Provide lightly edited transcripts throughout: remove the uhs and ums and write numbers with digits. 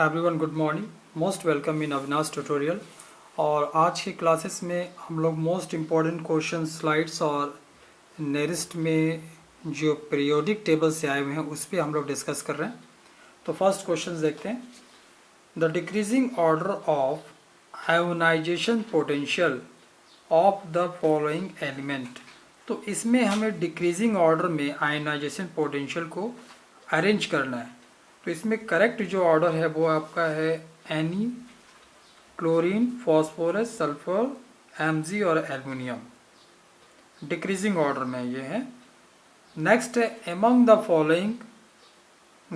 Everyone good morning, most welcome in Avinash tutorial. और आज की क्लासेस में हम लोग मोस्ट इम्पॉर्टेंट क्वेश्चन स्लाइड्स और नेरिस्ट में जो पीरियोडिक टेबल से आए हुए हैं उस पर हम लोग डिस्कस कर रहे हैं। तो फर्स्ट क्वेश्चन देखते हैं। The decreasing order of ionization potential of the following element. तो इसमें हमें डिक्रीजिंग ऑर्डर में आयोनाइजेशन पोटेंशियल को अरेंज करना है। तो इसमें करेक्ट जो ऑर्डर है वो आपका है any, chlorine, phosphorus, sulphur, Mg और एल्युमिनियम। डिक्रीजिंग ऑर्डर में ये है। नेक्स्ट है among the following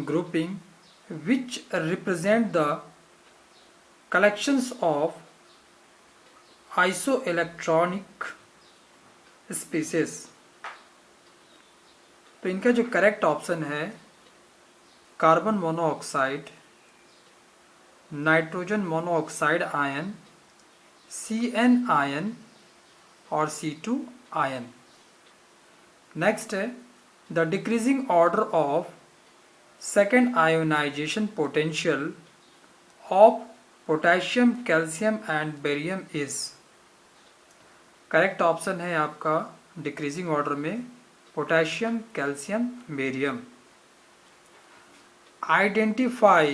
grouping which represent the collections of isoelectronic species. तो इनका जो करेक्ट ऑप्शन है carbon monoxide, nitrogen monoxide ion, Cn ion और C2 आयन। नेक्स्ट है the decreasing order of second ionization potential of potassium, calcium and barium is. Correct option है आपका decreasing order में potassium, calcium, barium. Identify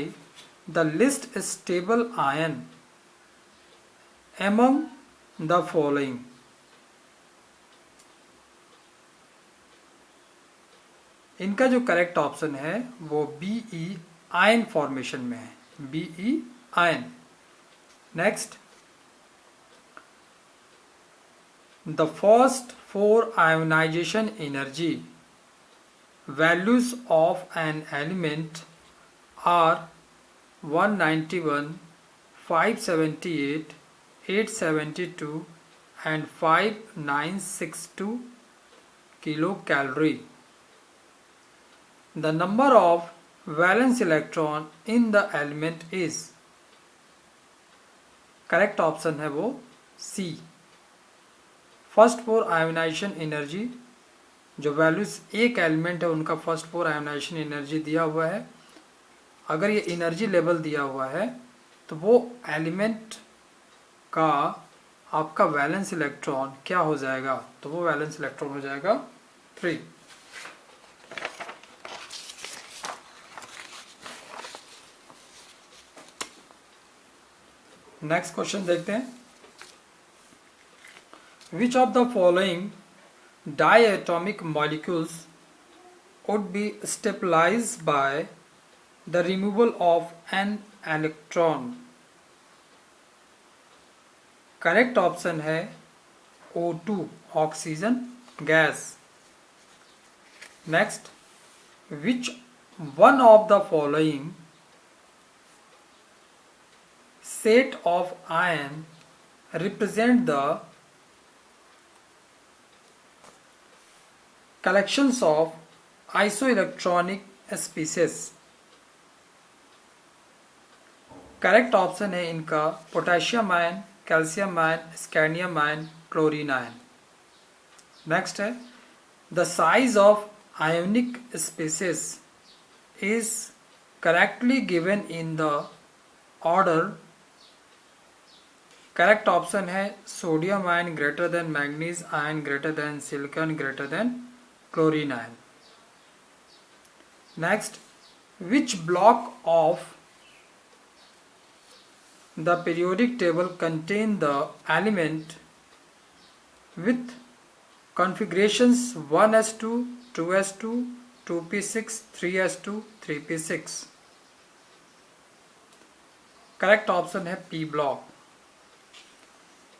the least stable ion among the following. इनका जो correct option है वो Be ion formation में है, Be ion. Next, the first four ionization energy values of an element are 191, 578, 872 and 5962 kilocalorie. The number of valence electron in the element is. Correct option है वो C। First four ionization energy जो values एक element है उनका first four ionization energy दिया हुआ है। अगर ये एनर्जी लेवल दिया हुआ है तो वो एलिमेंट का आपका वैलेंस इलेक्ट्रॉन क्या हो जाएगा, तो वो वैलेंस इलेक्ट्रॉन हो जाएगा 3। नेक्स्ट क्वेश्चन देखते हैं। Which of the following diatomic molecules would be stabilized by the removal of an electron? Correct option है O2 oxygen gas. Next, which one of the following set of ion represent the collections of isoelectronic species? Correct option है इनका potassium ion, calcium ion, scandium ion, chlorine ion. Next है the size of ionic species is correctly given in the order. Correct option है sodium ion greater than magnesium ion greater than silicon greater than chlorine ion. Next, which block of the periodic table contain the element with configurations 1s2, 2s2, 2p6, 3s2, 3p6? Correct option है P block.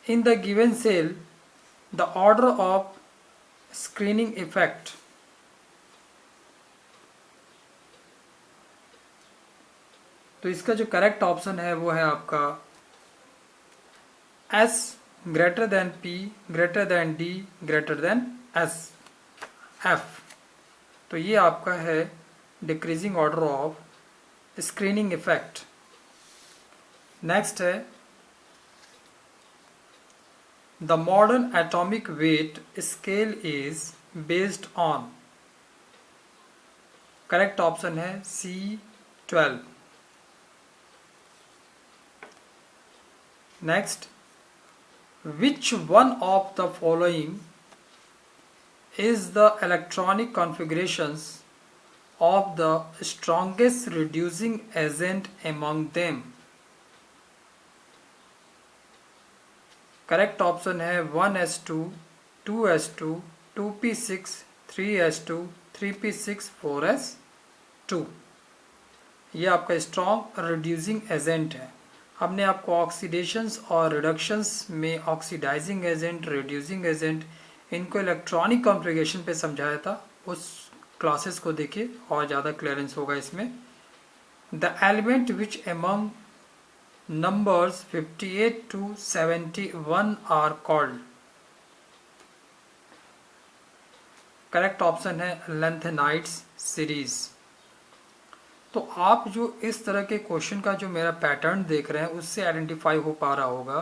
In the given cell, the order of screening effect. तो इसका जो correct option है वो है आपका S greater than P greater than D greater than S F। तो ये आपका है decreasing order of screening effect. Next है the modern atomic weight scale is based on. Correct option है C12। Next, which one of the following is the electronic configurations of the strongest reducing agent among them? Correct option है 1s2, 2s2, 2p6, 3s2, 3p6, 4s2। ये आपका strong reducing agent है। हमने आपको oxidations और reductions में oxidising agent, reducing agent, इनको electronic configuration पे समझाया था। उस क्लासेस को देखिए और ज़्यादा क्लियरेंस होगा इसमें। The element which among numbers 58 to 71 are called. Correct option है लेंथेनाइड्स सीरीज। तो आप जो इस तरह के क्वेश्चन का जो मेरा पैटर्न देख रहे हैं उससे आइडेंटिफाई हो पा रहा होगा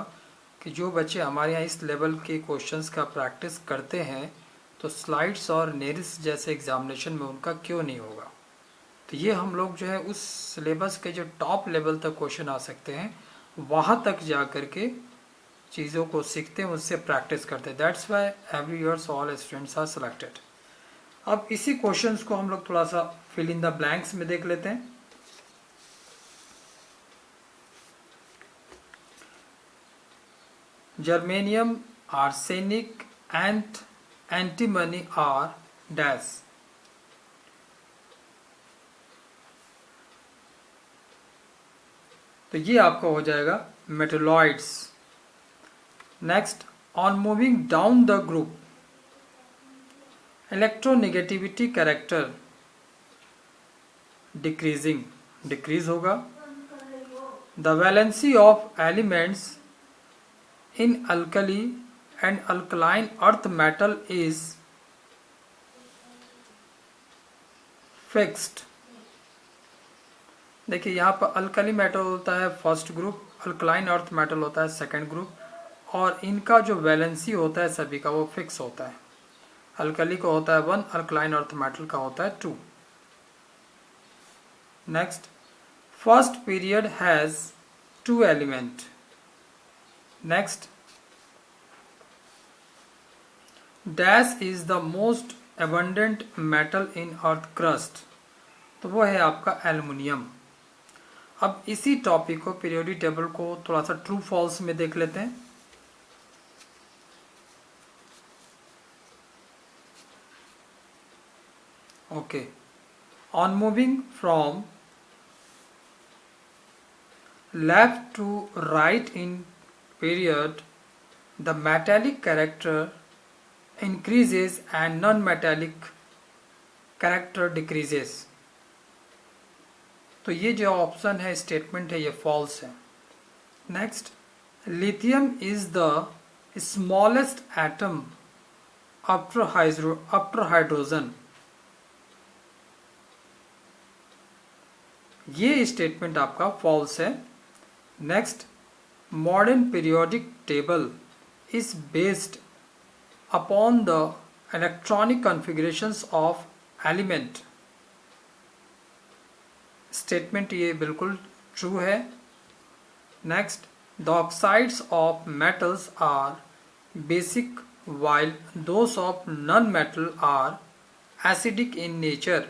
कि जो बच्चे हमारे यहाँ इस लेवल के क्वेश्चंस का प्रैक्टिस करते हैं तो स्लाइड्स और नेरिस जैसे एग्जामिनेशन में उनका क्यों नहीं होगा। तो ये हम लोग जो है उस सिलेबस के जो टॉप लेवल तक क्वेश्चन आ सकते हैं वहाँ तक जा कर के चीज़ों को सीखते हैं, उससे प्रैक्टिस करते हैं। That's why every years all students are selected. अब इसी क्वेश्चंस को हम लोग थोड़ा सा फिल इन द ब्लैंक्स में देख लेते हैं। Germanium, arsenic and antimony are dash. तो ये आपका हो जाएगा metalloids. Next, on moving down the group electronegativity character decreasing, decrease होगा। The valency of elements in alkali and alkaline earth metal is fixed. देखिए यहाँ पर अल्कली मेटल होता है first group, alkaline earth metal होता है सेकंड ग्रुप, और इनका जो वैलेंसी होता है सभी का वो फिक्स होता है। अल्कली का होता है 1, अल्कलाइन अर्थ मेटल का होता है 2। Next, first period has 2 element. Next, dash is the most abundant metal in earth crust. तो वो है आपका एल्युमिनियम। अब इसी टॉपिक को, पीरियोडिक टेबल को थोड़ा सा ट्रू फॉल्स में देख लेते हैं। Okay, on moving from left to right in period the metallic character increases and non-metallic character decreases। तो ये जो ऑप्शन है स्टेटमेंट है ये फॉल्स है। Next, lithium is the smallest atom after hydrogen. ये स्टेटमेंट आपका फॉल्स है। Next, modern periodic table is based upon the electronic configurations of element। Statement ये बिल्कुल ट्रू है। Next, the oxides of metals are basic while those of non-metal are acidic in nature।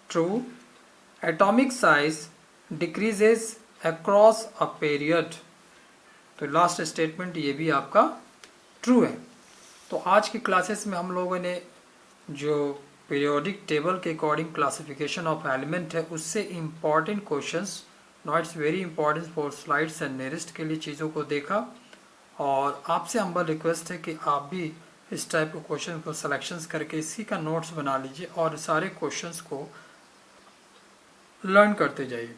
True, atomic size decreases across a period। तो last statement ये भी आपका true है। तो आज की क्लासेस में हम लोगों ने जो पीरियोडिक टेबल के अकॉर्डिंग क्लासिफिकेशन ऑफ एलिमेंट है उससे important questions, not it's very important for slides and NERIST के लिए चीज़ों को देखा। और आपसे हम्बल रिक्वेस्ट है कि आप भी इस टाइप के क्वेश्चन को सिलेक्शंस करके इसी का नोट्स बना लीजिए और सारे क्वेश्चंस को लर्न करते जाइए।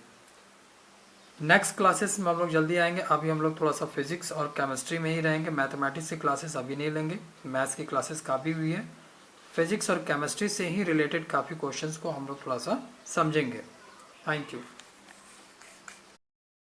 नेक्स्ट क्लासेस में हम लोग जल्दी आएंगे। अभी हम लोग थोड़ा सा फिजिक्स और केमिस्ट्री में ही रहेंगे। मैथमेटिक्स की क्लासेस अभी नहीं लेंगे। मैथ्स की क्लासेस काफ़ी हुई है। फिजिक्स और केमिस्ट्री से ही रिलेटेड काफ़ी क्वेश्चंस को हम लोग थोड़ा सा समझेंगे। Thank you.